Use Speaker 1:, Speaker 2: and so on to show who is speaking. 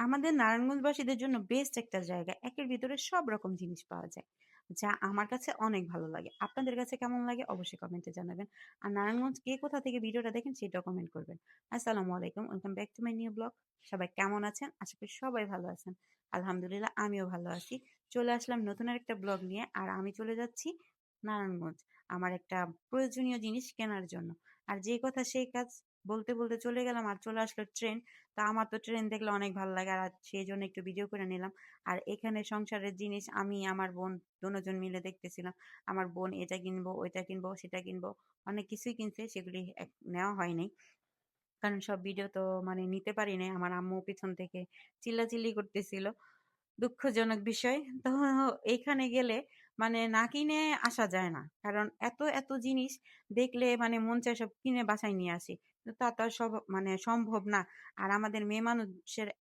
Speaker 1: আমাদের নারায়ণগঞ্জবাসীদের জন্য বেস্ট একটা জায়গা। একের ভিতরে সব রকম জিনিস পাওয়া যায়। যা আমার কাছে অনেক ভালো লাগে। আপনাদের কাছে কেমন লাগে অবশ্যই কমেন্টে জানাবেন। আর নারায়ণগঞ্জ কে কোথা থেকে ভিডিওটা দেখেন সেটাও কমেন্ট করবেন। আসসালামু আলাইকুম। Welcome back to my new blog. সবাই কেমন আছেন? আশা করি সবাই ভালো আছেন। আলহামদুলিল্লাহ আমিও ভালো আছি। চলে আসলাম নতুন আরেকটা ব্লগ নিয়ে। আর আমি চলে যাচ্ছি নারায়ণগঞ্জ। আমার একটা প্রয়োজনীয় জিনিস কেনার জন্য। আর যে কথা সেই কাজ বলতে চলে গেলাম আর চলে আসলো ট্রেন। তো আমার তো ট্রেন দেখলে অনেক ভালো লাগে আর সেইজন্য একটু ভিডিও করে নিলাম। আর এখানে সংসারের জিনিস আমি আমার বোন দোনোজন মিলে দেখতেছিলাম। আমার বোন এটা কিনবো, ওইটা কিনবো, সেটা কিনবো। অনেক কিছুই কিনছে সেগুলি নেওয়া হয়নি। কারণ সব ভিডিও তো মানে নিতে পারি নাই। আমার আম্মু পিছন থেকে চিল্লাচিল্লি করতেছিল। দুঃখজনক বিষয়। তো এইখানে গেলে মানে না কিনে আসা যায় না। কারণ এত জিনিস দেখলে মানে মন চায় সব কিনে বাসায় নিয়ে আসি। তো তা তো আর মানে সম্ভব না। আর আমাদের মেয়ে মানুষের